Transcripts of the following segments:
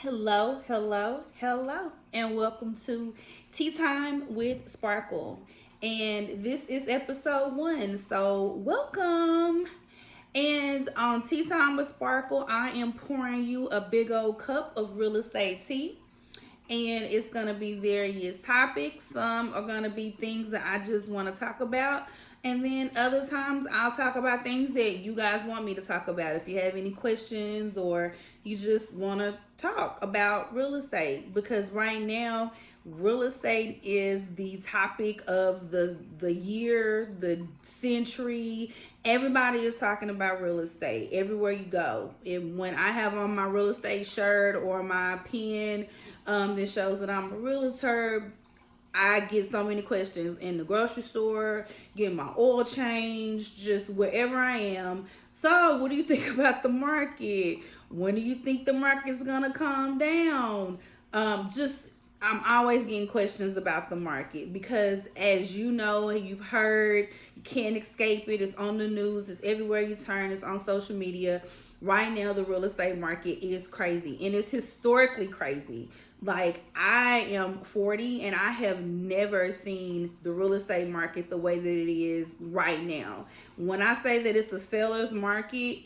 Hello, hello, hello, and welcome to Tea Time with Sparkle. And this is episode 1, so welcome. And on Tea Time with Sparkle, I am pouring you a big old cup of real estate tea. And it's going to be various topics. Some are going to be things that I just want to talk about. And then other times I'll talk about things that you guys want me to talk about. If you have any questions or you just want to talk about real estate, because right now real estate is the topic of the year, the century. Everybody is talking about real estate everywhere you go. When I have on my real estate shirt or my pen that shows that I'm a realtor, I get so many questions in the grocery store, getting my oil changed, just wherever I am. So, what do you think about the market? When do you think the market's gonna calm down? Just I'm always getting questions about the market because, as you know, you've heard, you can't escape it. It's on the news. It's everywhere you turn. It's on social media. Right now, the real estate market is crazy, and it's historically crazy. Like, I am 40 and I have never seen the real estate market the way that it is right now. When I say that it's a seller's market,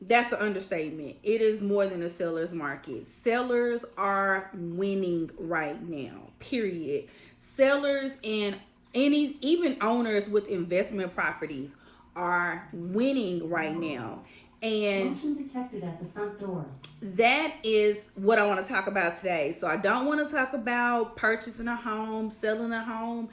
that's an understatement. It is more than a seller's market. Sellers are winning right now, period. Sellers and even owners with investment properties are winning right now. And motion detected at the front door. That is what I want to talk about today. So I don't want to talk about purchasing a home, selling a home.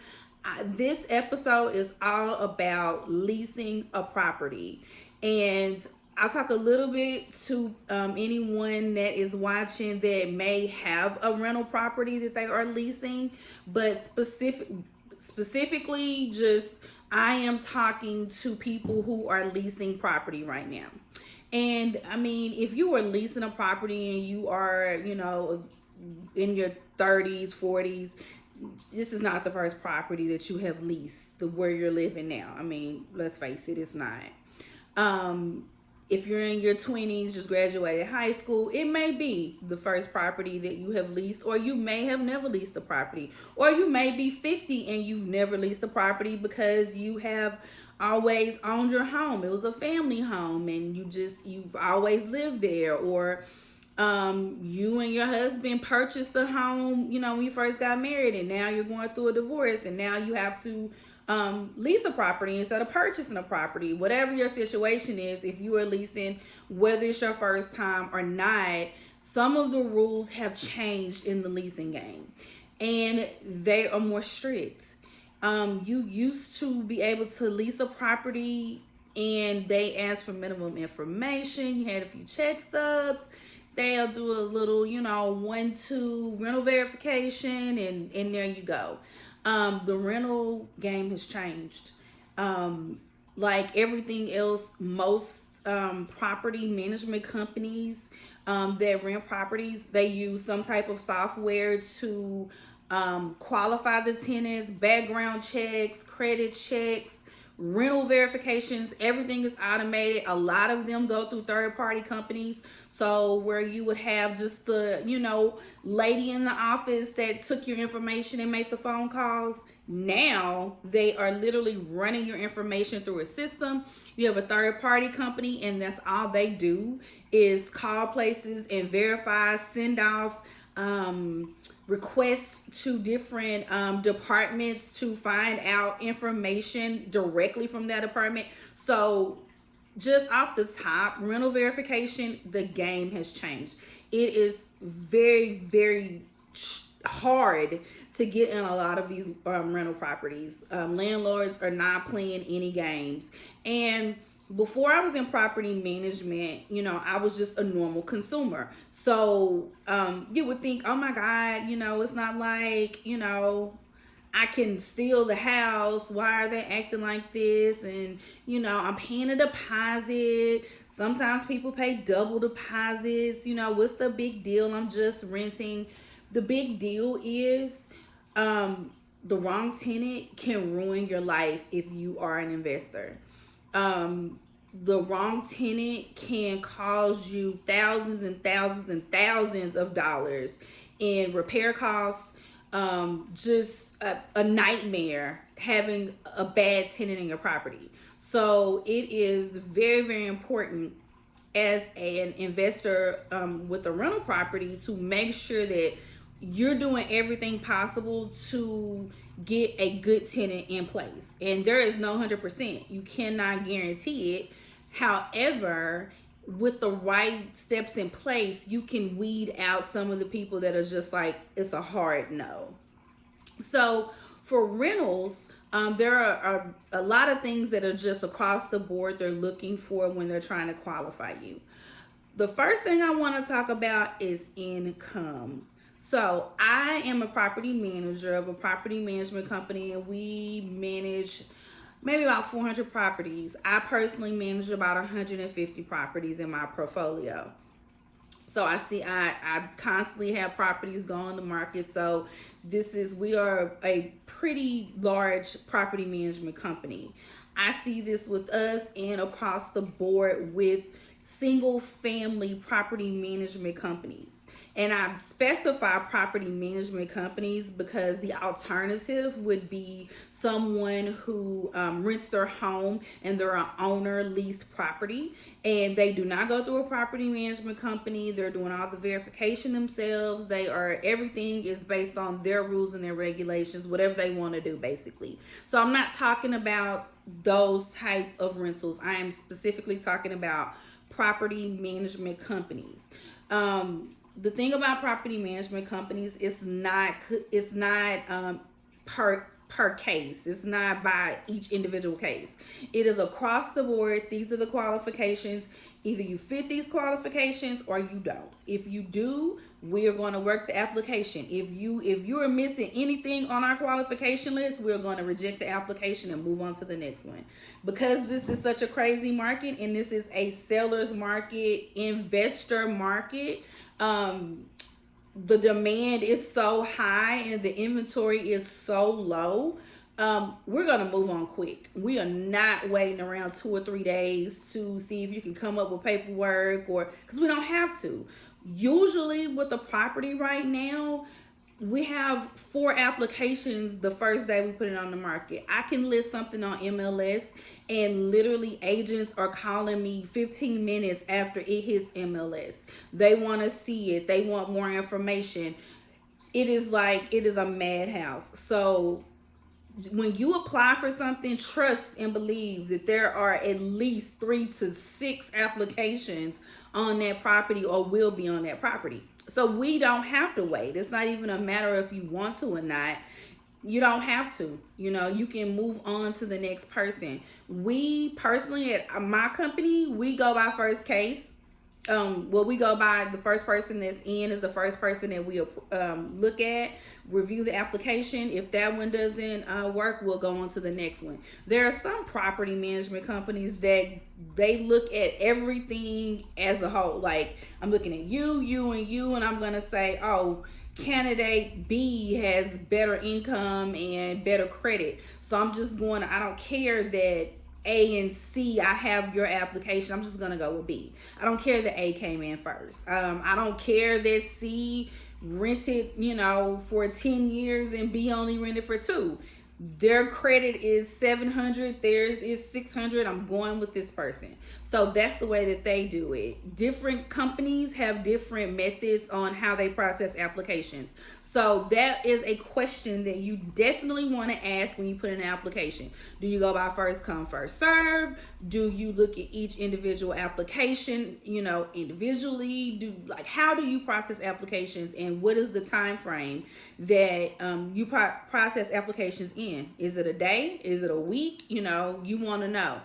This episode is all about leasing a property. And I'll talk a little bit to anyone that is watching that may have a rental property that they are leasing, but specifically just I am talking to people who are leasing property right now. And I mean, if you are leasing a property and you are, in your 30s, 40s, this is not the first property that you have leased, where you're living now. I mean, let's face it, it's not. If you're in your 20s, just graduated high school, it may be the first property that you have leased, or you may have never leased the property, or you may be 50 and you've never leased the property because you have always owned your home. It was a family home and you've always lived there, or you and your husband purchased a home, when you first got married, and now you're going through a divorce and now you have to lease a property instead of purchasing a property. Whatever your situation is, if you are leasing, whether it's your first time or not, some of the rules have changed in the leasing game and they are more strict. You used to be able to lease a property and they asked for minimum information. You had a few check stubs. They'll do a little, 1-2 rental verification, and there you go. The rental game has changed. Like everything else, most property management companies that rent properties, they use some type of software to qualify the tenants, background checks, credit checks, rental verifications. Everything is automated. A lot of them go through third-party companies. So where you would have just the, lady in the office that took your information and made the phone calls, now they are literally running your information through a system. You have a third-party company, and that's all they do is call places and verify, send off requests to different departments to find out information directly from that department. So just off the top, rental verification, the game has changed. It is very, very hard to get in a lot of these rental properties. Landlords are not playing any games. And before I was in property management, I was just a normal consumer. So you would think, oh my God, it's not like, I can steal the house. Why are they acting like this? And, I'm paying a deposit. Sometimes people pay double deposits. What's the big deal? I'm just renting. The big deal is the wrong tenant can ruin your life if you are an investor. the wrong tenant can cause you thousands and thousands and thousands of dollars in repair costs. Just a nightmare having a bad tenant in your property. So it is very, very important as an investor with a rental property to make sure that you're doing everything possible to get a good tenant in place. And there is no 100%. You cannot guarantee it. However, with the right steps in place, you can weed out some of the people that are just like, it's a hard no. So for rentals, there are a lot of things that are just across the board they're looking for when they're trying to qualify you. The first thing I want to talk about is income. So I am a property manager of a property management company, and we manage maybe about 400 properties. I personally manage about 150 properties in my portfolio. So I constantly have properties go on the market. So we are a pretty large property management company. I see this with us and across the board with single family property management companies. And I specify property management companies because the alternative would be someone who rents their home and they're an owner leased property, and they do not go through a property management company. They're doing all the verification themselves. Everything is based on their rules and their regulations, whatever they want to do basically. So I'm not talking about those type of rentals. I am specifically talking about property management companies. The thing about property management companies, it's not per case. It's not by each individual case. It is across the board. These are the qualifications. Either you fit these qualifications or you don't. If you do, we are going to work the application. If you are missing anything on our qualification list, we're going to reject the application and move on to the next one. Because this is such a crazy market and this is a seller's market, investor market, the demand is so high and the inventory is so low. We're going to move on quick. We are not waiting around 2 or 3 days to see if you can come up with paperwork, or because we don't have to. Usually with the property right now, we have 4 applications the first day we put it on the market. I can list something on MLS and literally agents are calling me 15 minutes after it hits MLS. They want to see it. They want more information. It is a madhouse. So when you apply for something, trust and believe that there are at least 3 to 6 applications on that property or will be on that property. So we don't have to wait. It's not even a matter of if you want to or not. You don't have to. You can move on to the next person. We personally at my company, we go by first case. We go by the first person that's in is the first person that we look at, review the application. If that one doesn't work, we'll go on to the next one. There are some property management companies that they look at everything as a whole. Like, I'm looking at you, and I'm going to say, oh, candidate B has better income and better credit. So I don't care that A and C, I have your application. I'm just going to go with B. I don't care that A came in first. I don't care that C rented, for 10 years and B only rented for 2. Their credit is 700, theirs is 600. I'm going with this person. So that's the way that they do it. Different companies have different methods on how they process applications. So that is a question that you definitely want to ask when you put in an application. Do you go by first come, first serve? Do you look at each individual application, individually? How do you process applications, and what is the time frame that you process applications in? Is it a day? Is it a week? You want to know.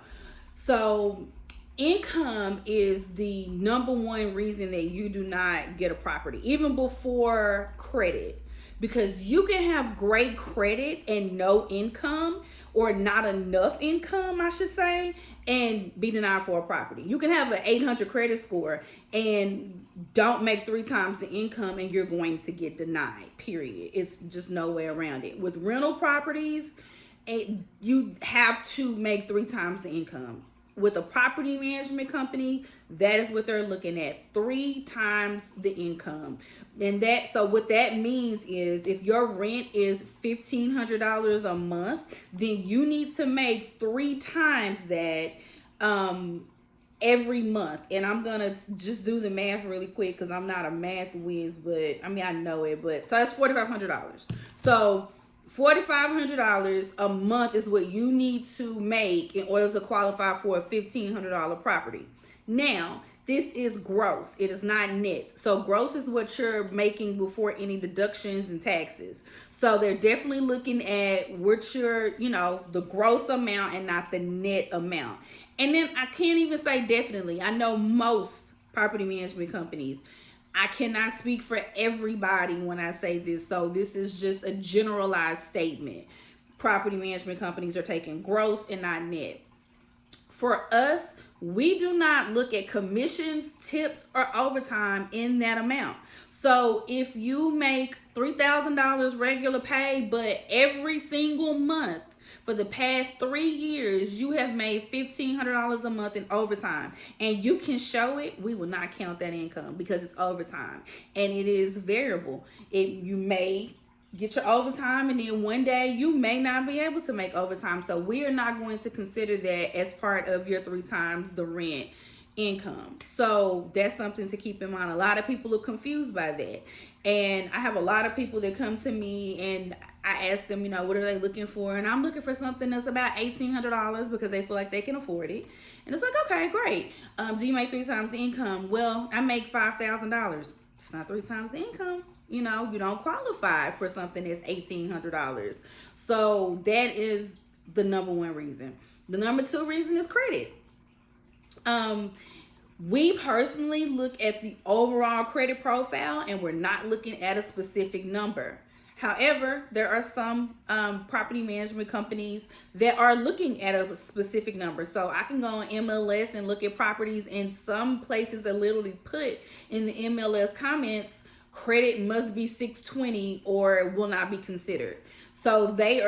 So income is the number one reason that you do not get a property, even before credit, because you can have great credit and no income, or not enough income, I should say, and be denied for a property. You can have an 800 credit score and don't make 3 times the income and you're going to get denied, period. It's just no way around it. With rental properties, you have to make 3 times the income. with a property management company, that is what they're looking at, 3 times the income. And so what that means is if your rent is $1,500 a month, then you need to make 3 times that every month. And I'm gonna just do the math really quick because I'm not a math whiz, but I mean I know it. But so that's $4,500. So $4,500 a month is what you need to make in order to qualify for a $1,500 property. Now, this is gross. It is not net. So gross is what you're making before any deductions and taxes. So they're definitely looking at what your, the gross amount and not the net amount. And then I can't even say definitely. I know most property management companies, I cannot speak for everybody when I say this. So this is just a generalized statement. Property management companies are taking gross and not net. For us, we do not look at commissions, tips, or overtime in that amount. So if you make $3,000 regular pay, but every single month for the past 3 years, you have made $1,500 a month in overtime, and you can show it, we will not count that income because it's overtime and it is variable. You may get your overtime, and then one day you may not be able to make overtime. So we are not going to consider that as part of your 3 times the rent income. So that's something to keep in mind. A lot of people are confused by that. And I have a lot of people that come to me and I ask them, what are they looking for? And I'm looking for something that's about $1,800 because they feel like they can afford it. And it's like, okay, great. Do you make 3 times the income? Well, I make $5,000. It's not 3 times the income. You don't qualify for something that's $1,800. So that is the number 1 reason. The number 2 reason is credit. We personally look at the overall credit profile and we're not looking at a specific number. However, there are some property management companies that are looking at a specific number. So I can go on MLS and look at properties, and some places that literally put in the MLS comments, credit must be 620 or will not be considered. So they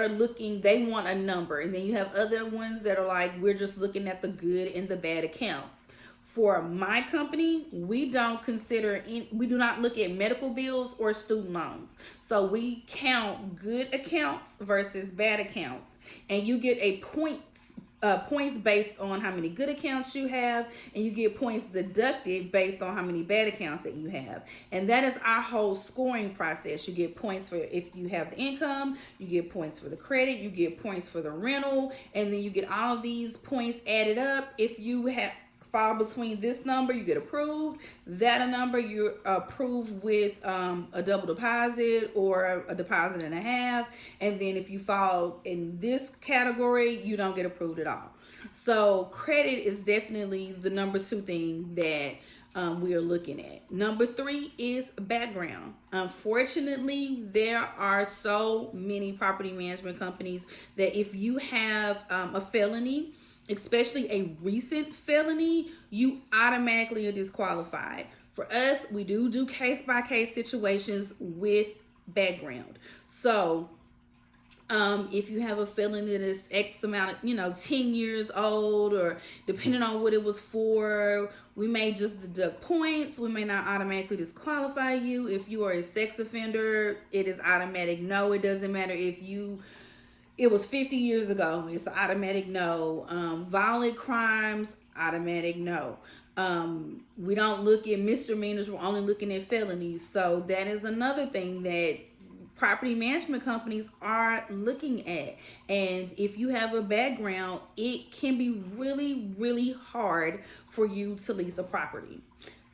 want a number. And then you have other ones that are like, we're just looking at the good and the bad accounts. For my company, we do not look at medical bills or student loans. So we count good accounts versus bad accounts. And you get a points based on how many good accounts you have, and you get points deducted based on how many bad accounts that you have. And that is our whole scoring process. You get points for if you have the income, you get points for the credit, you get points for the rental, and then you get all of these points added up. If you fall between this number, you get approved. That number, you're approved with a double deposit or a deposit and a half. And then if you fall in this category, you don't get approved at all. So credit is definitely the number 2 thing that we are looking at. Number 3 is background. Unfortunately, there are so many property management companies that if you have a felony, especially a recent felony, you automatically are disqualified. For us, we do case-by-case situations with background. So if you have a felony that is X amount of, 10 years old, or depending on what it was for, we may just deduct points. We may not automatically disqualify you. If you are a sex offender, it is automatic no. It doesn't matter if it was 50 years ago, it's an automatic no. Violent crimes, automatic no. We don't look at misdemeanors, we're only looking at felonies. So that is another thing that property management companies are looking at. And if you have a background, it can be really, really hard for you to lease a property.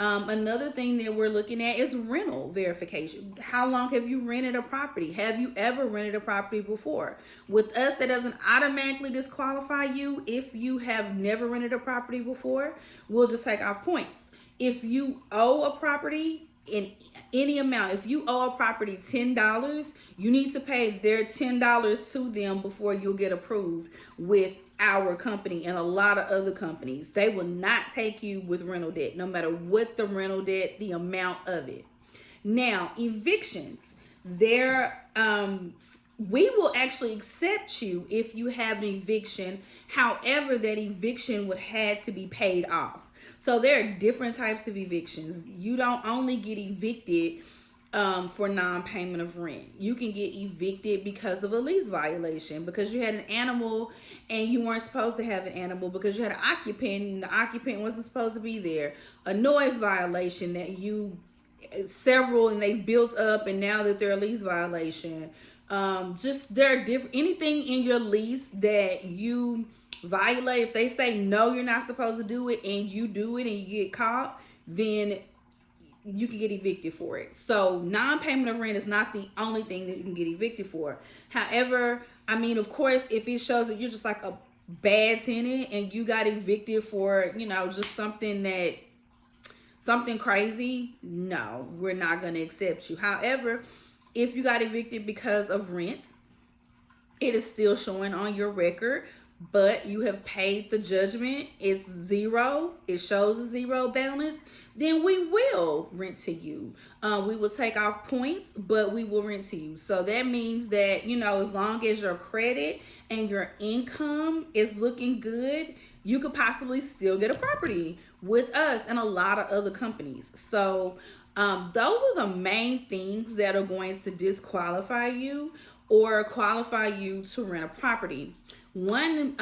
Another thing that we're looking at is rental verification. How long have you rented a property? Have you ever rented a property before? With us, that doesn't automatically disqualify you. If you have never rented a property before, we'll just take off points. If you owe a property in any amount, if you owe a property $10, you need to pay their $10 to them before you'll get approved with our company and a lot of other companies. They will not take you with rental debt, no matter what the rental debt, the amount of it. Now, evictions, we will actually accept you if you have an eviction. However, that eviction would have to be paid off. So there are different types of evictions. You don't only get evicted for non-payment of rent. You can get evicted because of a lease violation, because you had an animal and you weren't supposed to have an animal, because you had an occupant and the occupant wasn't supposed to be there. A noise violation that you several and they built up and now that they're a lease violation. Just there are different, anything in your lease that you violate. If they say no, you're not supposed to do it, and you do it and you get caught, then you can get evicted for it. So non-payment of rent is not the only thing that you can get evicted for. However, I mean, of course, if it shows that you're just like a bad tenant and you got evicted for, just something crazy, no, we're not going to accept you. However, if you got evicted because of rent, it is still showing on your record, but you have paid the judgment, it's zero, it shows a zero balance, then we will rent to you. We will take off points, but we will rent to you. So that means that, as long as your credit and your income is looking good, you could possibly still get a property with us and a lot of other companies. So those are the main things that are going to disqualify you or qualify you to rent a property. One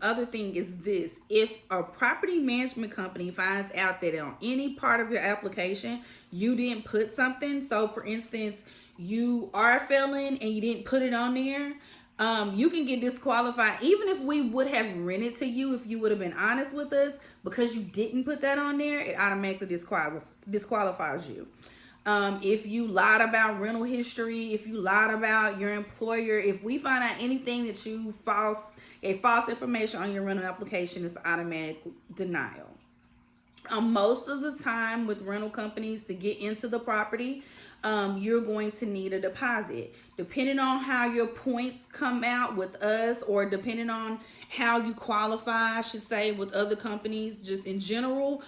other thing is this: if a property management company finds out that on any part of your application you didn't put something, so for instance, you are a felon and you didn't put it on there, you can get disqualified. Even if we would have rented to you, if you would have been honest with us, because you didn't put that on there, it automatically disqualifies you. If you lied about rental history, if you lied about your employer, if we find out anything that you false information on your rental application, it's automatic denial. Most of the time with rental companies, to get into the property, you're going to need a deposit. Depending on how your points come out with us, or depending on how you qualify, I should say, with other companies, just in general,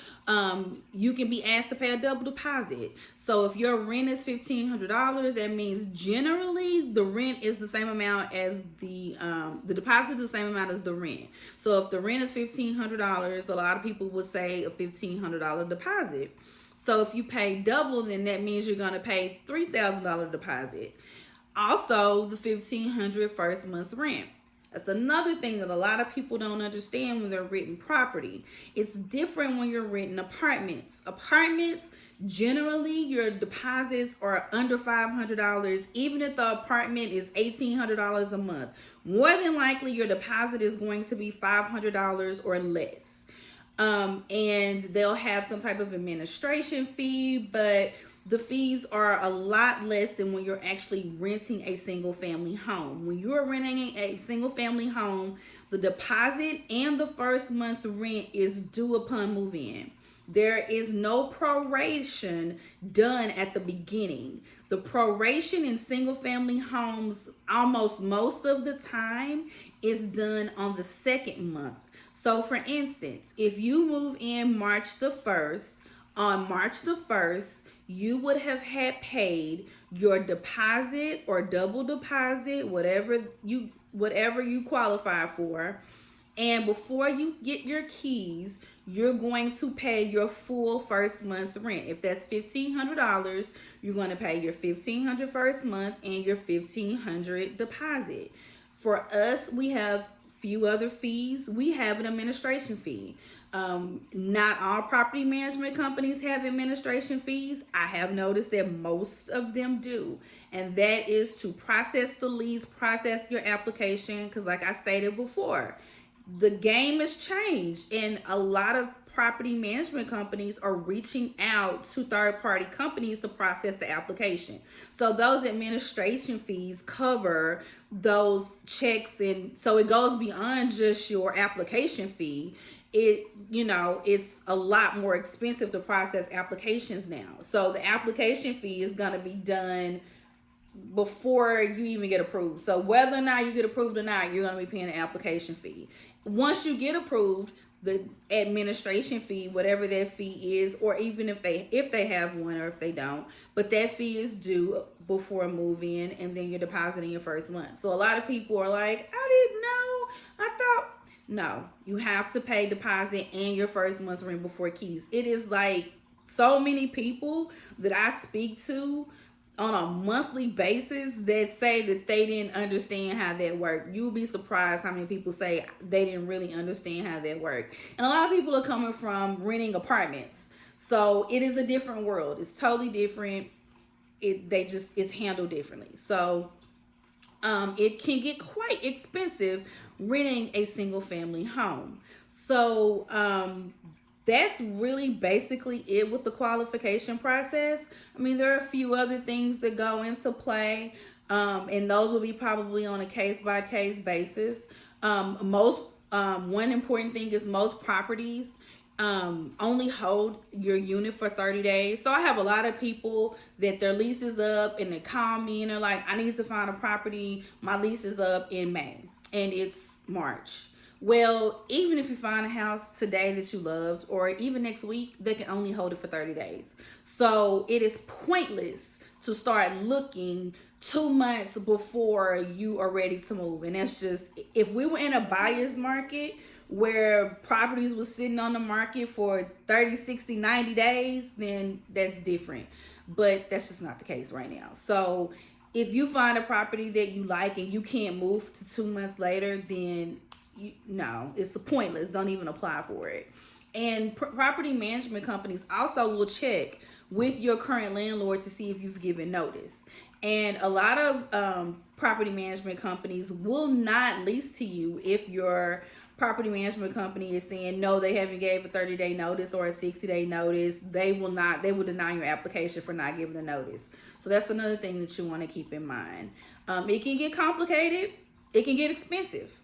you can be asked to pay a double deposit. So if your rent is $1,500, that means generally the rent is the same amount as the deposit is the same amount as the rent. So if the rent is $1,500, a lot of people would say a $1,500 deposit. So if you pay double, then that means you're going to pay $3,000 deposit. Also, the $1,500 first month's rent. That's another thing that a lot of people don't understand when they're renting property. It's different when you're renting apartments. Apartments, generally, your deposits are under $500, even if the apartment is $1,800 a month. More than likely, your deposit is going to be $500 or less. And they'll have some type of administration fee, but the fees are a lot less than when you're actually renting a single family home. When you're renting a single family home, the deposit and the first month's rent is due upon move-in. There is no proration done at the beginning. The proration in single family homes, almost most of the time, is done on the second month. So for instance, if you move in March the 1st, on March the 1st, you would have had paid your deposit or double deposit, whatever you qualify for. And before you get your keys, you're going to pay your full first month's rent. If that's $1,500, you're going to pay your $1,500 first month and your $1,500 deposit. For us, we have few other fees. We have an administration fee. Not all property management companies have administration fees. I have noticed that most of them do. And that is to process the lease, process your application. Because like I stated before, the game has changed. And a lot of property management companies are reaching out to third-party companies to process the application. So those administration fees cover those checks, and so it goes beyond just your application fee. It's a lot more expensive to process applications now. So the application fee is going to be done before you even get approved. So whether or not you get approved or not, you're going to be paying an application fee. Once you get approved, the administration fee, whatever that fee is, or even if they have one or if they don't, but that fee is due before move in, and then you're depositing your first month. So a lot of people are like, I didn't know. I thought no, you have to pay deposit and your first month's rent before keys. It is like so many people that I speak to on a monthly basis that say that they didn't understand how that worked. You'll be surprised how many people say they didn't really understand how that worked. And a lot of people are coming from renting apartments. So it is a different world. It's totally different. It's handled differently. So it can get quite expensive renting a single family home. So that's really basically it with the qualification process. I mean, there are a few other things that go into play, and those will be probably on a case by case basis. Most One important thing is most properties only hold your unit for 30 days. So I have a lot of people that their lease is up and they call me and they're like, I need to find a property. My lease is up in May and it's March. Well, even if you find a house today that you loved, or even next week, they can only hold it for 30 days. So it is pointless to start looking 2 months before you are ready to move. And that's just, if we were in a buyer's market where properties was sitting on the market for 30, 60, 90 days, then that's different. But that's just not the case right now. So if you find a property that you like and you can't move to 2 months later, then no, it's pointless. Don't even apply for it. And property management companies also will check with your current landlord to see if you've given notice. And a lot of property management companies will not lease to you if your property management company is saying no, they haven't gave a 30-day notice or a 60-day notice. They will deny your application for not giving a notice. So that's another thing that you want to keep in mind. It can get complicated. It can get expensive.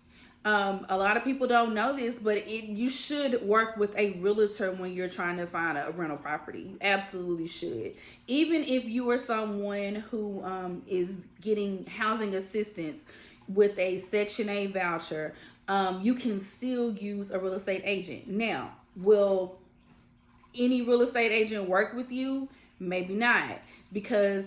A lot of people don't know this, but you should work with a realtor when you're trying to find a rental property. You absolutely should. Even if you are someone who is getting housing assistance with a Section 8 voucher, you can still use a real estate agent. Now, will any real estate agent work with you? Maybe not, because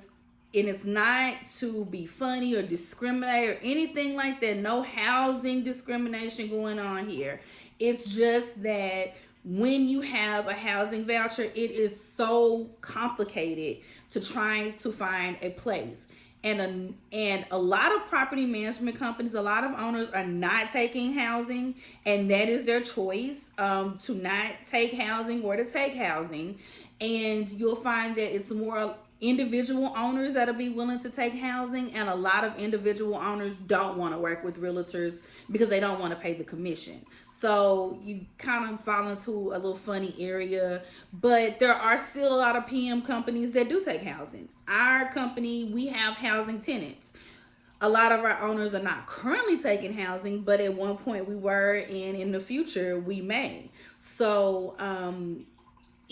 and it's not to be funny or discriminate or anything like that. No housing discrimination going on here. It's just that when you have a housing voucher, it is so complicated to try to find a place. And a lot of property management companies, a lot of owners are not taking housing, and that is their choice, to not take housing or to take housing. And you'll find that it's more individual owners that'll be willing to take housing, and a lot of individual owners don't want to work with realtors because they don't want to pay the commission. So you kind of fall into a little funny area, but there are still a lot of PM companies that do take housing. Our company, we have housing tenants. A lot of our owners are not currently taking housing, but at one point we were, and in the future we may. So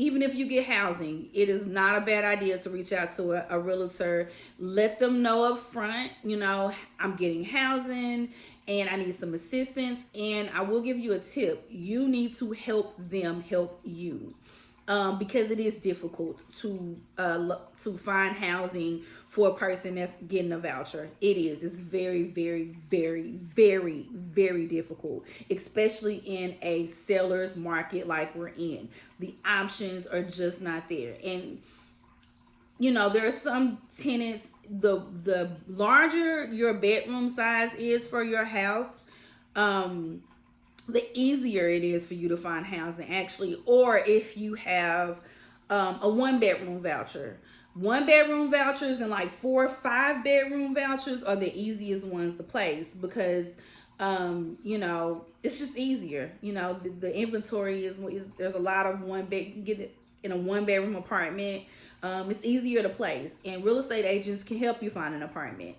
even if you get housing, it is not a bad idea to reach out to a realtor. Let them know up front, I'm getting housing and I need some assistance. And I will give you a tip. You need to help them help you. Because it is difficult to find housing for a person that's getting a voucher. It is. It's very, very, very, very, very difficult, especially in a seller's market like we're in. The options are just not there. And, there are some tenants, the larger your bedroom size is for your house, the easier it is for you to find housing, actually. Or if you have a 1-bedroom voucher. 1-bedroom vouchers and like 4 or 5-bedroom vouchers are the easiest ones to place because, it's just easier. The inventory is there's a lot of get it in a 1-bedroom apartment. It's easier to place, and real estate agents can help you find an apartment.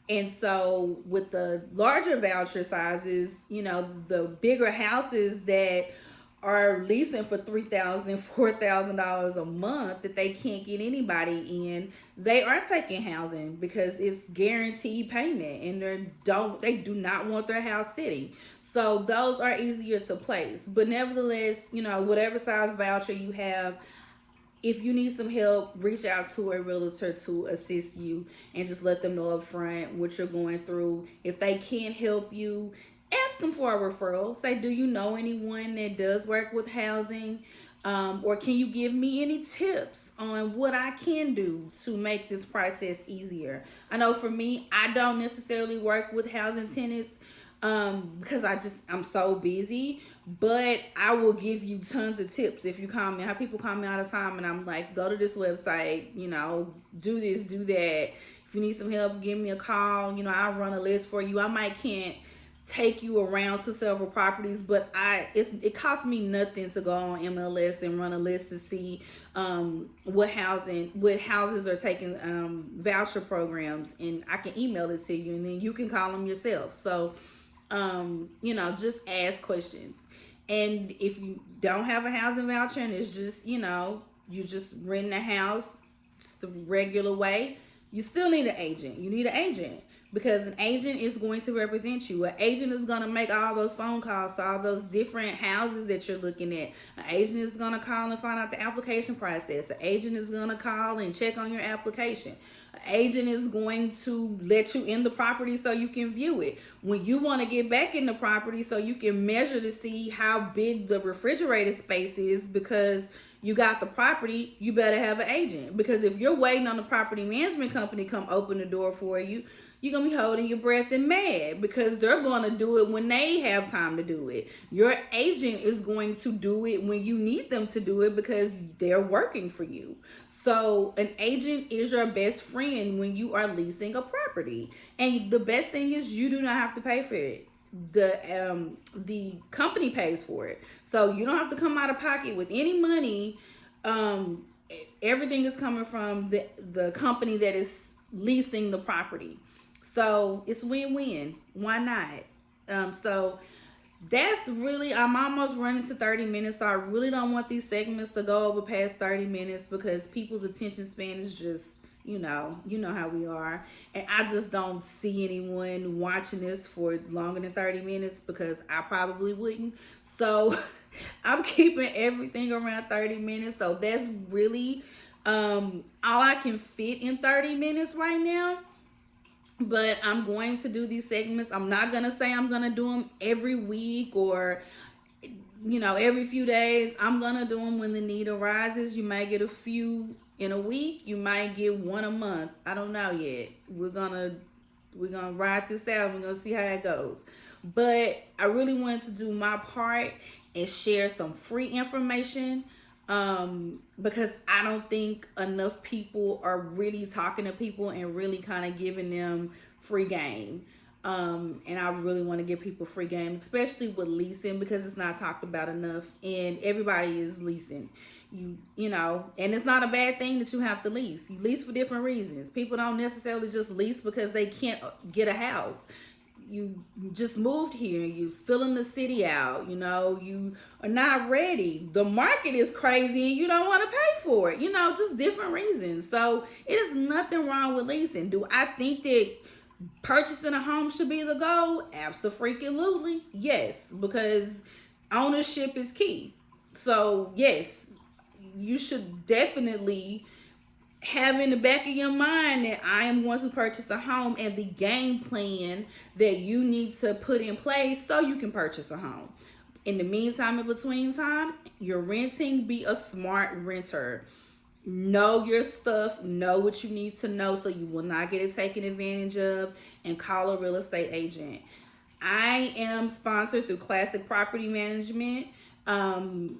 And so with the larger voucher sizes, the bigger houses that are leasing for $3,000, $4,000 a month that they can't get anybody in, they are taking housing because it's guaranteed payment, and they do not want their house sitting. So those are easier to place. But nevertheless, whatever size voucher you have, if you need some help, reach out to a realtor to assist you and just let them know up front what you're going through. If they can't help you, ask them for a referral. Say, do you know anyone that does work with housing? Or can you give me any tips on what I can do to make this process easier? I know for me, I don't necessarily work with housing tenants because I'm so busy, but I will give you tons of tips if you call me. I have people call me all the time and I'm like, go to this website, do this, do that. If you need some help, give me a call. I'll run a list for you. I might can't take you around to several properties, but it costs me nothing to go on MLS and run a list to see what houses are taking voucher programs, and I can email it to you, and then you can call them yourself. So just ask questions. And if you don't have a housing voucher and it's just you just renting a house just the regular way, you still need an agent. You need an agent because an agent is going to represent you. An agent is going to make all those phone calls to all those different houses that you're looking at. An agent is going to call and find out the application process. An agent is going to call and check on your application. An agent is going to let you in the property so you can view it. When you want to get back in the property so you can measure to see how big the refrigerated space is because you got the property, you better have an agent. Because if you're waiting on the property management company come open the door for you, you're going to be holding your breath and mad because they're going to do it when they have time to do it. Your agent is going to do it when you need them to do it because they're working for you. So an agent is your best friend when you are leasing a property. And the best thing is you do not have to pay for it. The company pays for it. So you don't have to come out of pocket with any money. Everything is coming from the company that is leasing the property. So it's win-win. Why not? So that's really, I'm almost running to 30 minutes. So I really don't want these segments to go over past 30 minutes because people's attention span is just, you know how we are. And I just don't see anyone watching this for longer than 30 minutes because I probably wouldn't. So I'm keeping everything around 30 minutes. So that's really all I can fit in 30 minutes right now. But I'm going to do these segments. I'm not going to say I'm going to do them every week or, every few days. I'm going to do them when the need arises. You might get a few in a week. You might get one a month. I don't know yet. We're going to ride this out. We're going to see how it goes. But I really wanted to do my part and share some free information because I don't think enough people are really talking to people and really kind of giving them free game. And I really want to give people free game, especially with leasing because it's not talked about enough and everybody is leasing. And it's not a bad thing that you have to lease. You lease for different reasons. People don't necessarily just lease because they can't get a house. You just moved here, you filling the city out, you are not ready. The market is crazy and you don't want to pay for it, just different reasons. So it is nothing wrong with leasing. Do I think that purchasing a home should be the goal? Absolutely. Yes, because ownership is key. So yes, you should definitely have in the back of your mind that I am going to purchase a home and the game plan that you need to put in place so you can purchase a home. In the meantime, in between time, you're renting, be a smart renter. Know your stuff, know what you need to know so you will not get it taken advantage of, and call a real estate agent. I am sponsored through Classic Property Management. And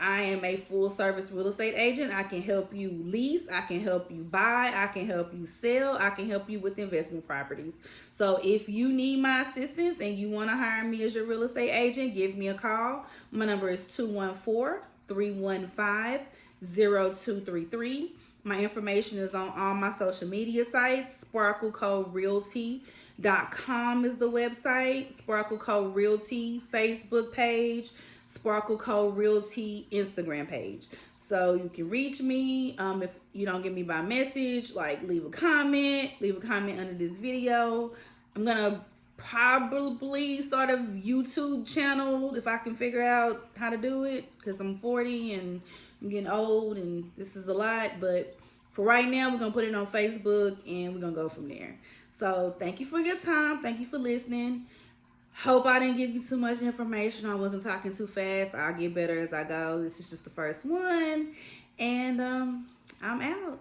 I am a full service real estate agent. I can help you lease, I can help you buy, I can help you sell, I can help you with investment properties. So if you need my assistance and you want to hire me as your real estate agent, give me a call. My number is 214-315-0233. My information is on all my social media sites. SparkleCodeRealty.com is the website. Sparkle Code Realty Facebook page. Sparkle Code Realty Instagram page. So you can reach me. If you don't get me by message, leave a comment under this video. I'm gonna probably start a YouTube channel if I can figure out how to do it, because I'm 40 and I'm getting old and this is a lot. But for right now, we're going to put it on Facebook and we're going to go from there. So thank you for your time. Thank you for listening. Hope I didn't give you too much information. I wasn't talking too fast. I'll get better as I go. This is just the first one. And I'm out.